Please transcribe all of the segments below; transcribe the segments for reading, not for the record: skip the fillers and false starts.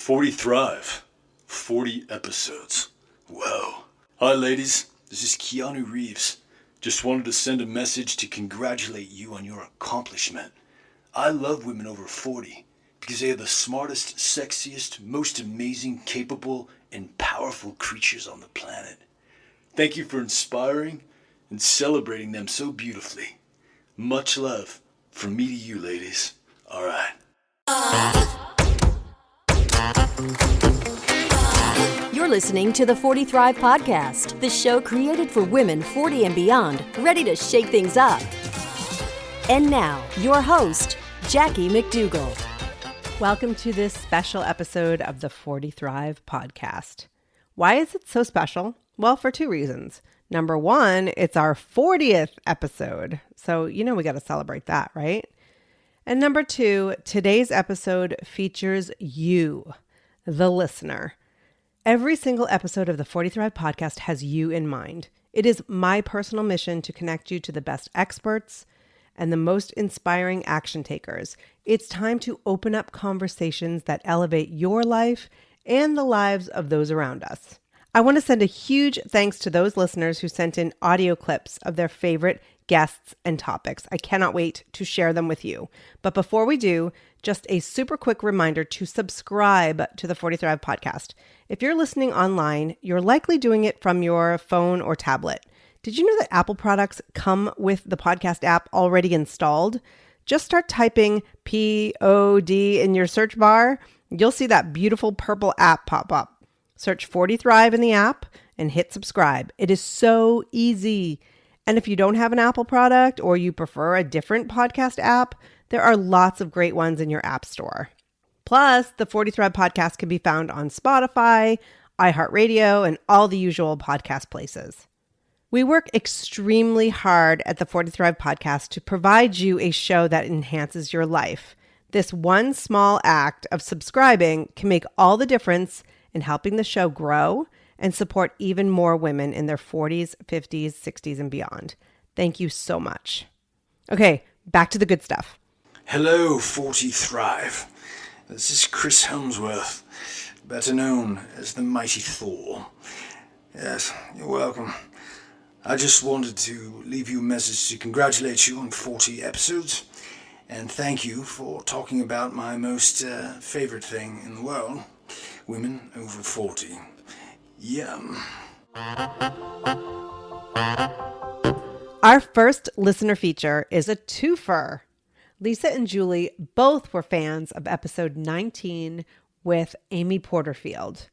40 Thrive. 40 episodes. Whoa. Hi ladies, this is Keanu Reeves. Just wanted to send a message to congratulate you on your accomplishment. I love women over 40 because they are the smartest, sexiest, most amazing, capable, and powerful creatures on the planet. Thank you for inspiring and celebrating them so beautifully. Much love from me to you, ladies. All right. You're listening to the 40 Thrive Podcast, the show created for women 40 and beyond, ready to shake things up. And now, your host, Jackie MacDougall. Welcome to this special episode of the 40 Thrive Podcast. Why is it so special? Well, for two reasons. Number one, it's our 40th episode. So, we got to celebrate that, right? And number two, today's episode features you, the listener. Every single episode of the 40 Thrive Podcast has you in mind. It is my personal mission to connect you to the best experts and the most inspiring action takers. It's time to open up conversations that elevate your life and the lives of those around us. I want to send a huge thanks to those listeners who sent in audio clips of their favorite guests and topics. I cannot wait to share them with you. But before we do, just a super quick reminder to subscribe to the 40 Thrive Podcast. If you're listening online, you're likely doing it from your phone or tablet. Did you know that Apple products come with the podcast app already installed? Just start typing POD in your search bar. You'll see that beautiful purple app pop up. Search 40 Thrive in the app and hit subscribe. It is so easy. And if you don't have an Apple product or you prefer a different podcast app, there are lots of great ones in your app store. Plus, the 40 Thrive Podcast can be found on Spotify, iHeartRadio, and all the usual podcast places. We work extremely hard at the 40 Thrive Podcast to provide you a show that enhances your life. This one small act of subscribing can make all the difference in helping the show grow and support even more women in their 40s, 50s, 60s, and beyond. Thank you so much. Okay, back to the good stuff. Hello, 40 Thrive. This is Chris Helmsworth, better known as the Mighty Thor. Yes, you're welcome. I just wanted to leave you a message to congratulate you on 40 episodes, and thank you for talking about my most favorite thing in the world, women over 40. Yum. Our first listener feature is a twofer. Lisa and Julie both were fans of episode 19 with Amy Porterfield.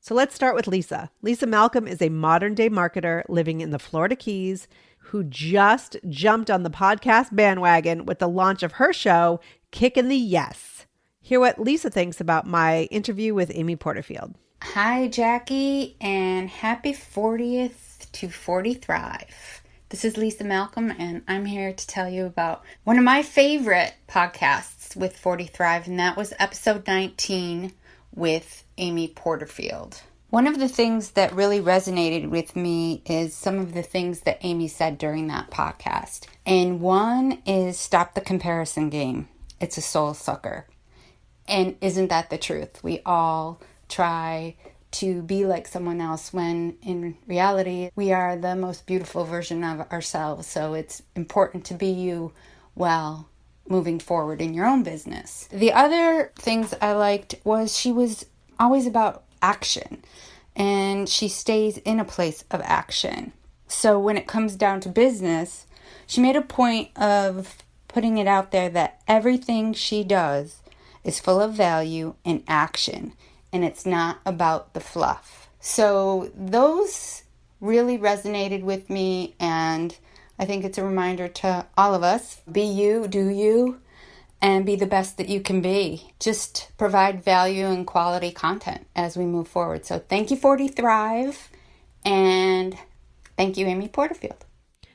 So let's start with Lisa. Lisa Malcolm is a modern-day marketer living in the Florida Keys who just jumped on the podcast bandwagon with the launch of her show, Kickin' the Yes. Hear what Lisa thinks about my interview with Amy Porterfield. Hi, Jackie, and happy 40th to 40 Thrive. This is Lisa Malcolm, and I'm here to tell you about one of my favorite podcasts with 40 Thrive, and that was episode 19 with Amy Porterfield. One of the things that really resonated with me is some of the things that Amy said during that podcast. And one is stop the comparison game. It's a soul sucker. And isn't that the truth? We all try to be like someone else when in reality we are the most beautiful version of ourselves. So it's important to be you while moving forward in your own business. The other things I liked was she was always about action, and she stays in a place of action. So when it comes down to business, she made a point of putting it out there that everything she does is full of value and action, and it's not about the fluff. So those really resonated with me, and I think it's a reminder to all of us, be you, do you, and be the best that you can be. Just provide value and quality content as we move forward. So thank you, 40 Thrive, and thank you, Amy Porterfield.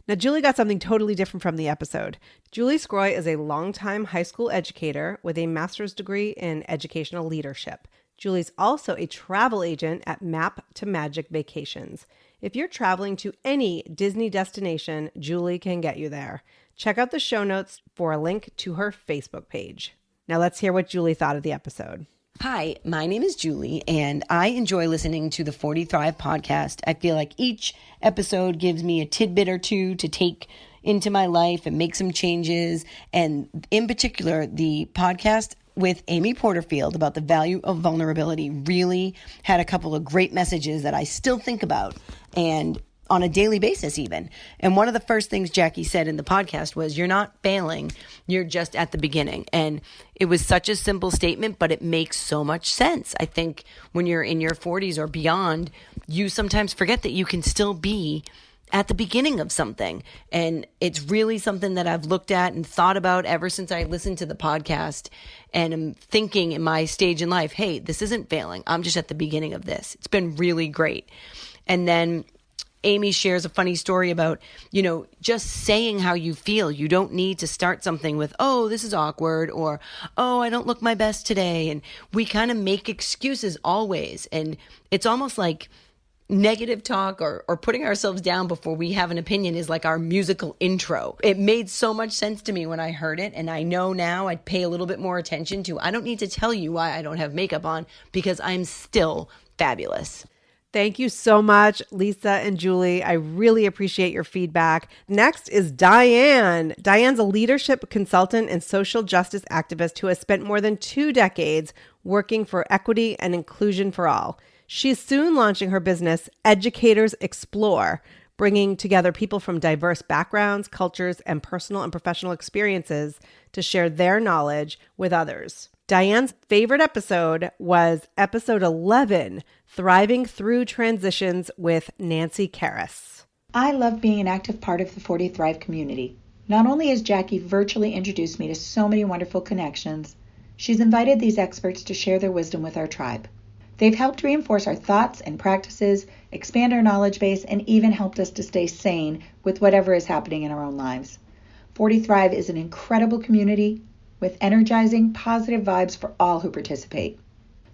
Now, Julie got something totally different from the episode. Julie Scroy is a longtime high school educator with a master's degree in educational leadership. Julie's also a travel agent at Map to Magic Vacations. If you're traveling to any Disney destination, Julie can get you there. Check out the show notes for a link to her Facebook page. Now let's hear what Julie thought of the episode. Hi, my name is Julie, and I enjoy listening to the 40 Thrive podcast. I feel like each episode gives me a tidbit or two to take into my life and make some changes. And in particular, the podcast with Amy Porterfield about the value of vulnerability really had a couple of great messages that I still think about, and on a daily basis even. And one of the first things Jackie said in the podcast was, you're not failing, you're just at the beginning. And it was such a simple statement, but it makes so much sense. I think when you're in your 40s or beyond, you sometimes forget that you can still be at the beginning of something. And it's really something that I've looked at and thought about ever since I listened to the podcast, and I'm thinking in my stage in life, hey, this isn't failing. I'm just at the beginning of this. It's been really great. And then Amy shares a funny story about, just saying how you feel. You don't need to start something with, oh, this is awkward, or, oh, I don't look my best today. And we kind of make excuses always. And it's almost like negative talk or putting ourselves down before we have an opinion is like our musical intro. It made so much sense to me when I heard it. And I know now I'd pay a little bit more attention to, I don't need to tell you why I don't have makeup on, because I'm still fabulous. Thank you so much, Lisa and Julie. I really appreciate your feedback. Next is Diane. Diane's a leadership consultant and social justice activist who has spent more than 2 decades working for equity and inclusion for all. She's soon launching her business, Educators Explore, bringing together people from diverse backgrounds, cultures, and personal and professional experiences to share their knowledge with others. Diane's favorite episode was episode 11, Thriving Through Transitions with Nancy Karras. I love being an active part of the 40 Thrive community. Not only has Jackie virtually introduced me to so many wonderful connections, she's invited these experts to share their wisdom with our tribe. They've helped reinforce our thoughts and practices, expand our knowledge base, and even helped us to stay sane with whatever is happening in our own lives. 40 Thrive is an incredible community with energizing, positive vibes for all who participate.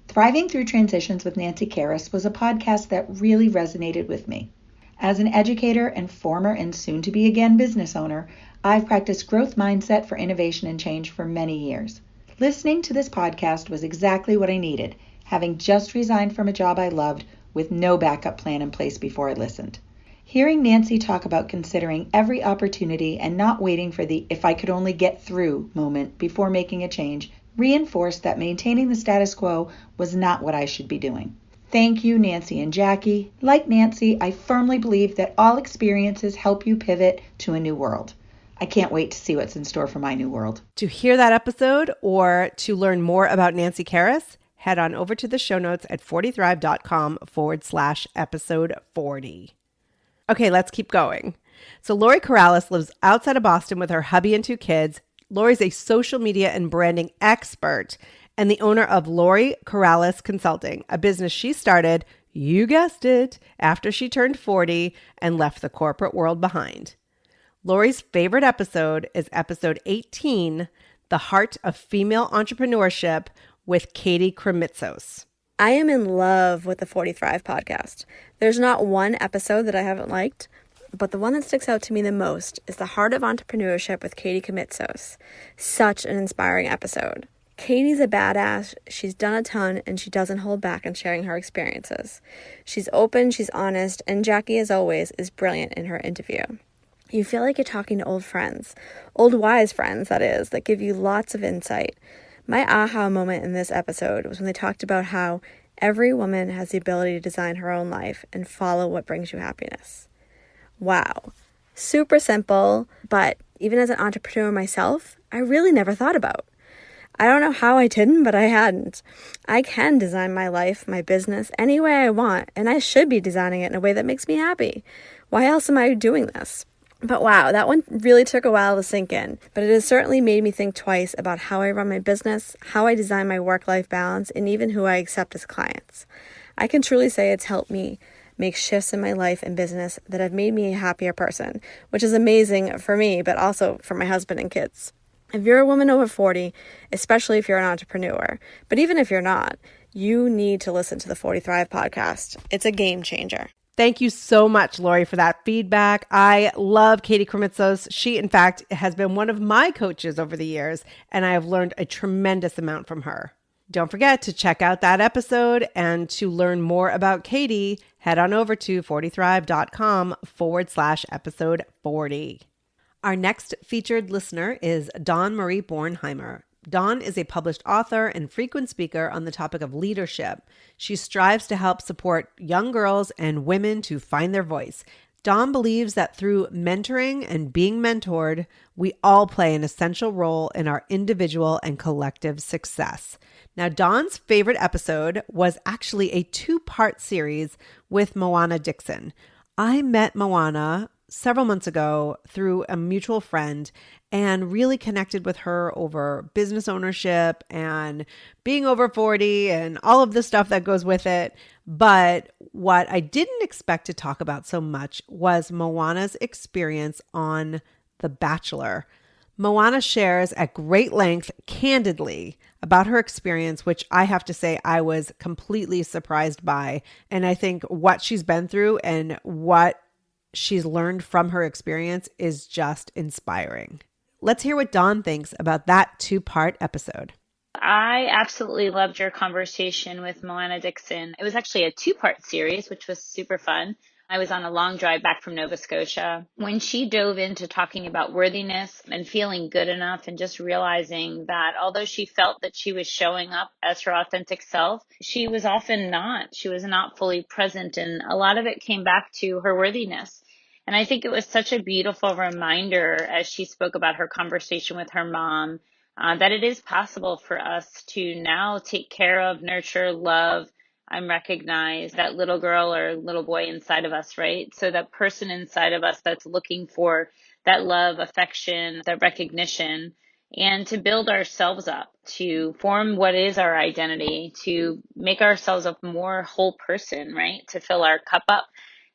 Thriving Through Transitions with Nancy Karras was a podcast that really resonated with me. As an educator and former and soon-to-be again business owner, I've practiced growth mindset for innovation and change for many years. Listening to this podcast was exactly what I needed, having just resigned from a job I loved with no backup plan in place before I listened. Hearing Nancy talk about considering every opportunity and not waiting for the if I could only get through moment before making a change reinforced that maintaining the status quo was not what I should be doing. Thank you, Nancy and Jackie. Like Nancy, I firmly believe that all experiences help you pivot to a new world. I can't wait to see what's in store for my new world. To hear that episode or to learn more about Nancy Karras, head on over to the show notes at 40thrive.com/episode 40. Okay, let's keep going. So Lori Corrales lives outside of Boston with her hubby and 2 kids. Lori's a social media and branding expert and the owner of Lori Corrales Consulting, a business she started, you guessed it, after she turned 40 and left the corporate world behind. Lori's favorite episode is episode 18, The Heart of Female Entrepreneurship with Katie Kremitzos. I am in love with the 40 Thrive podcast. There's not one episode that I haven't liked, but the one that sticks out to me the most is The Heart of Entrepreneurship with Katie Kremitzos. Such an inspiring episode. Katie's a badass, she's done a ton, and she doesn't hold back in sharing her experiences. She's open, she's honest, and Jackie, as always, is brilliant in her interview. You feel like you're talking to old friends, old wise friends, that is, that give you lots of insight. My aha moment in this episode was when they talked about how every woman has the ability to design her own life and follow what brings you happiness. Wow. Super simple, but even as an entrepreneur myself, I really never thought about. I don't know how I didn't, but I hadn't. I can design my life, my business, any way I want, and I should be designing it in a way that makes me happy. Why else am I doing this? But wow, that one really took a while to sink in, but it has certainly made me think twice about how I run my business, how I design my work-life balance, and even who I accept as clients. I can truly say it's helped me make shifts in my life and business that have made me a happier person, which is amazing for me, but also for my husband and kids. If you're a woman over 40, especially if you're an entrepreneur, but even if you're not, you need to listen to the 40 Thrive podcast. It's a game changer. Thank you so much, Lori, for that feedback. I love Katie Kremitzos. She, in fact, has been one of my coaches over the years, and I have learned a tremendous amount from her. Don't forget to check out that episode, and to learn more about Katie, head on over to 40thrive.com/episode 40. Our next featured listener is Dawn Marie Bornheimer. Dawn is a published author and frequent speaker on the topic of leadership. She strives to help support young girls and women to find their voice. Dawn believes that through mentoring and being mentored, we all play an essential role in our individual and collective success. Now, Dawn's favorite episode was actually a 2-part series with Moana Dixon. I met Moana several months ago through a mutual friend and really connected with her over business ownership and being over 40 and all of the stuff that goes with it. But what I didn't expect to talk about so much was Moana's experience on The Bachelor. Moana shares at great length, candidly, about her experience, which I have to say I was completely surprised by. And I think what she's been through and what she's learned from her experience is just inspiring. Let's hear what Dawn thinks about that 2-part episode. I absolutely loved your conversation with Moana Dixon. It was actually a 2-part series, which was super fun. I was on a long drive back from Nova Scotia when she dove into talking about worthiness and feeling good enough, and just realizing that although she felt that she was showing up as her authentic self, she was often not. She was not fully present, and a lot of it came back to her worthiness. And I think it was such a beautiful reminder as she spoke about her conversation with her mom, that it is possible for us to now take care of, nurture, love, and recognize that little girl or little boy inside of us, right? So that person inside of us that's looking for that love, affection, that recognition, and to build ourselves up, to form what is our identity, to make ourselves a more whole person, right? To fill our cup up.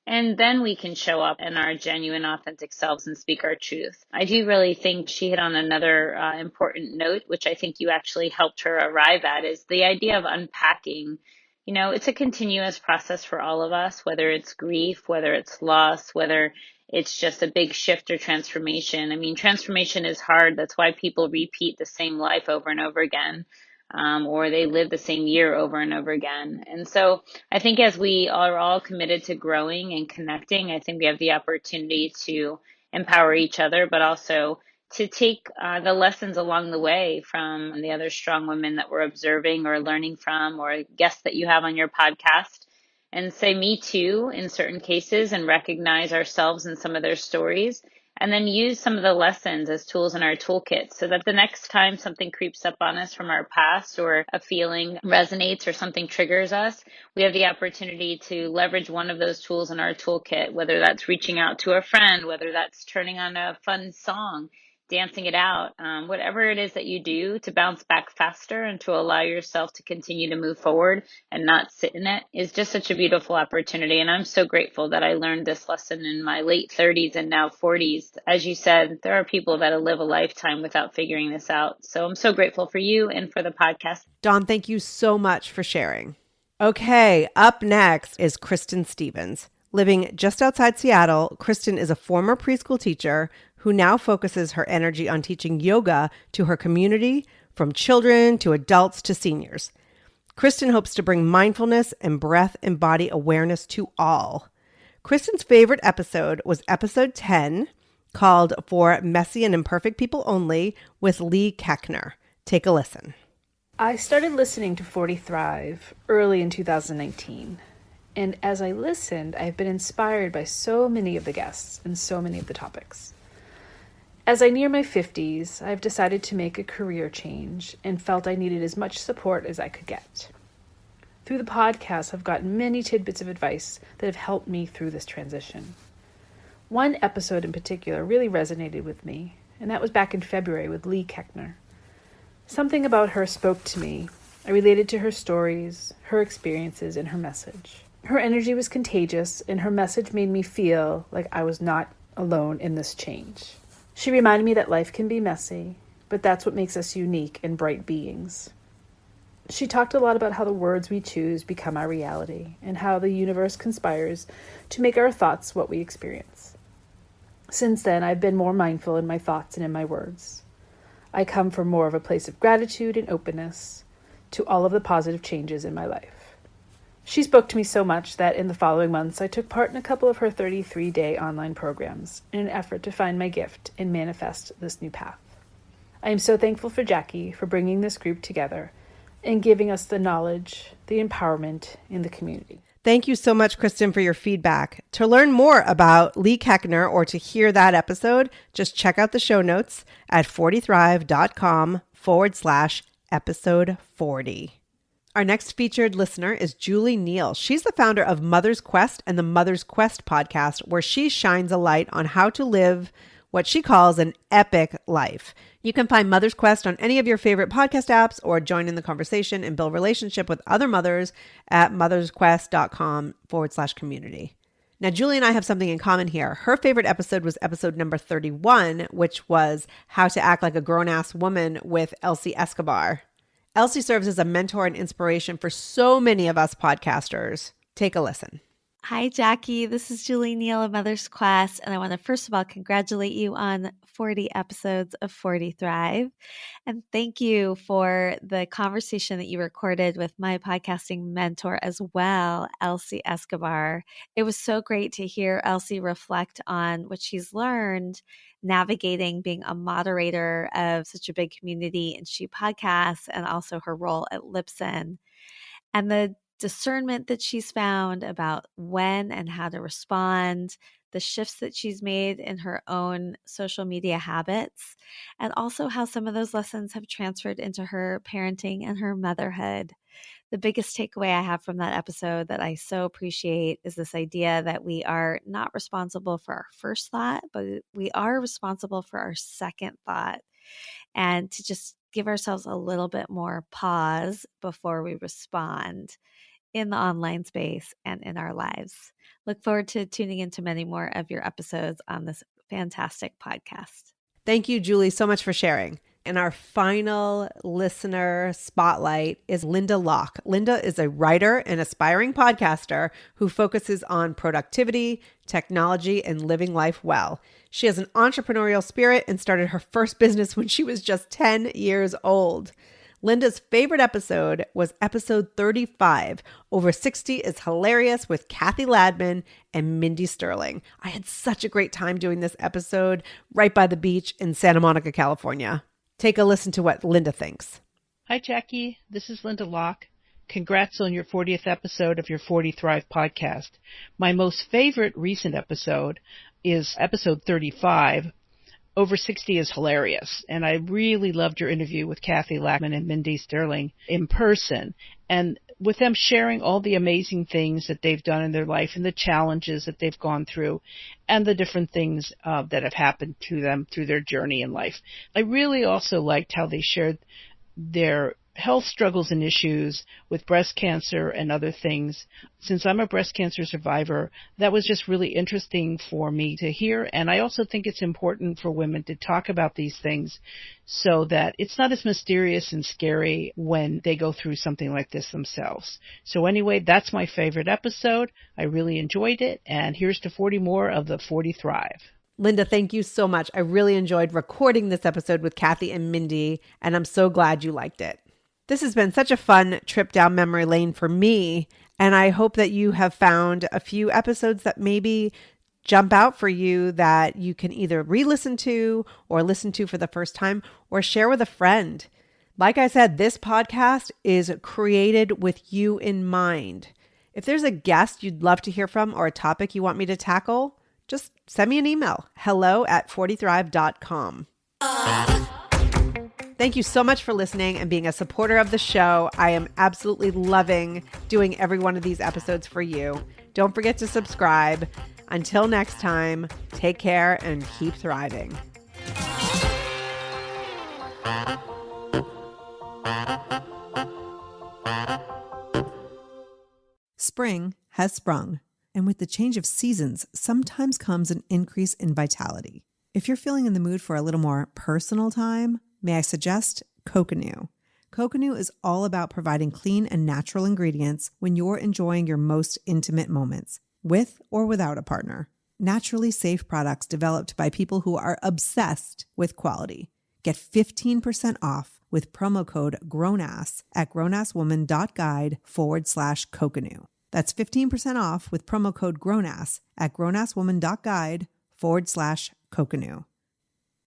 And then we can show up in our genuine, authentic selves and speak our truth. I do really think she hit on another important note, which I think you actually helped her arrive at, is the idea of unpacking. You know, it's a continuous process for all of us, whether it's grief, whether it's loss, whether it's just a big shift or transformation. I mean, transformation is hard. That's why people repeat the same life over and over again. Or they live the same year over and over again. And so I think as we are all committed to growing and connecting, I think we have the opportunity to empower each other, but also to take the lessons along the way from the other strong women that we're observing or learning from, or guests that you have on your podcast, and say me too in certain cases, and recognize ourselves in some of their stories. And then use some of the lessons as tools in our toolkit, so that the next time something creeps up on us from our past, or a feeling resonates or something triggers us, we have the opportunity to leverage one of those tools in our toolkit, whether that's reaching out to a friend, whether that's turning on a fun song, dancing it out, whatever it is that you do to bounce back faster and to allow yourself to continue to move forward and not sit in it, is just such a beautiful opportunity. And I'm so grateful that I learned this lesson in my late 30s and now 40s. As you said, there are people that live a lifetime without figuring this out. So I'm so grateful for you and for the podcast. Dawn, thank you so much for sharing. Okay, up next is Kristen Stevens. Living just outside Seattle, Kristen is a former preschool teacher who now focuses her energy on teaching yoga to her community, from children to adults to seniors. Kristen hopes to bring mindfulness and breath and body awareness to all. Kristen's favorite episode was episode 10, called For Messy and Imperfect People Only, with Lee Keckner. Take a listen. I started listening to 40 Thrive early in 2019. And as I listened, I've been inspired by so many of the guests and so many of the topics. As I near my 50s, I've decided to make a career change and felt I needed as much support as I could get. Through the podcast, I've gotten many tidbits of advice that have helped me through this transition. One episode in particular really resonated with me, and that was back in February with Lee Keckner. Something about her spoke to me. I related to her stories, her experiences, and her message. Her energy was contagious, and her message made me feel like I was not alone in this change. She reminded me that life can be messy, but that's what makes us unique and bright beings. She talked a lot about how the words we choose become our reality, and how the universe conspires to make our thoughts what we experience. Since then, I've been more mindful in my thoughts and in my words. I come from more of a place of gratitude and openness, to all of the positive changes in my life. She spoke to me so much that in the following months, I took part in a couple of her 33-day online programs in an effort to find my gift and manifest this new path. I am so thankful for Jackie for bringing this group together and giving us the knowledge, the empowerment in the community. Thank you so much, Kristen, for your feedback. To learn more about Lee Keckner or to hear that episode, just check out the show notes at 40thrive.com/episode 40. Our next featured listener is Julie Neal. She's the founder of Mother's Quest and the Mother's Quest podcast, where she shines a light on how to live what she calls an epic life. You can find Mother's Quest on any of your favorite podcast apps or join in the conversation and build relationship with other mothers at mothersquest.com/community. Now, Julie and I have something in common here. Her favorite episode was episode number 31, which was How to Act Like a Grown-Ass Woman with Elsie Escobar. Elsie serves as a mentor and inspiration for so many of us podcasters. Take a listen. Hi, Jackie. This is Julie Neal of Mother's Quest, and I want to first of all congratulate you on 40 episodes of 40 Thrive. And thank you for the conversation that you recorded with my podcasting mentor as well, Elsie Escobar. It was so great to hear Elsie reflect on what she's learned navigating being a moderator of such a big community and She Podcasts, and also her role at Libsyn. And the discernment that she's found about when and how to respond, the shifts that she's made in her own social media habits, and also how some of those lessons have transferred into her parenting and her motherhood. The biggest takeaway I have from that episode that I so appreciate is this idea that we are not responsible for our first thought, but we are responsible for our second thought, and to just give ourselves a little bit more pause before we respond in the online space and in our lives. Look forward to tuning into many more of your episodes on this fantastic podcast. Thank you, Julie, so much for sharing. And our final listener spotlight is Linda Locke. Linda is a writer and aspiring podcaster who focuses on productivity, technology, and living life well. She has an entrepreneurial spirit and started her first business when she was just 10 years old. Linda's favorite episode was episode 35, Over 60 is Hilarious, with Kathy Ladman and Mindy Sterling. I had such a great time doing this episode right by the beach in Santa Monica, California. Take a listen to what Linda thinks. Hi, Jackie. This is Linda Locke. Congrats on your 40th episode of your 40 Thrive podcast. My most favorite recent episode is episode 35, Over 60 is Hilarious. And I really loved your interview with Kathy Ladman and Mindy Sterling in person, and with them sharing all the amazing things that they've done in their life and the challenges that they've gone through and the different things that have happened to them through their journey in life. I really also liked how they shared their health struggles and issues with breast cancer and other things. Since I'm a breast cancer survivor, that was just really interesting for me to hear. And I also think it's important for women to talk about these things so that it's not as mysterious and scary when they go through something like this themselves. So anyway, that's my favorite episode. I really enjoyed it. And here's to 40 more of the 40 Thrive. Linda, thank you so much. I really enjoyed recording this episode with Kathy and Mindy, and I'm so glad you liked it. This has been such a fun trip down memory lane for me, and I hope that you have found a few episodes that maybe jump out for you that you can either re-listen to or listen to for the first time or share with a friend. Like I said, this podcast is created with you in mind. If there's a guest you'd love to hear from or a topic you want me to tackle, just send me an email, hello@40thrive.com. Thank you so much for listening and being a supporter of the show. I am absolutely loving doing every one of these episodes for you. Don't forget to subscribe. Until next time, take care and keep thriving. Spring has sprung, and with the change of seasons, sometimes comes an increase in vitality. If you're feeling in the mood for a little more personal time, may I suggest Coconut? Coconut is all about providing clean and natural ingredients when you're enjoying your most intimate moments, with or without a partner. Naturally safe products developed by people who are obsessed with quality. Get 15% off with promo code GROWNASS at grownasswoman.guide/coconut. That's 15% off with promo code GROWNASS at grownasswoman.guide/coconut.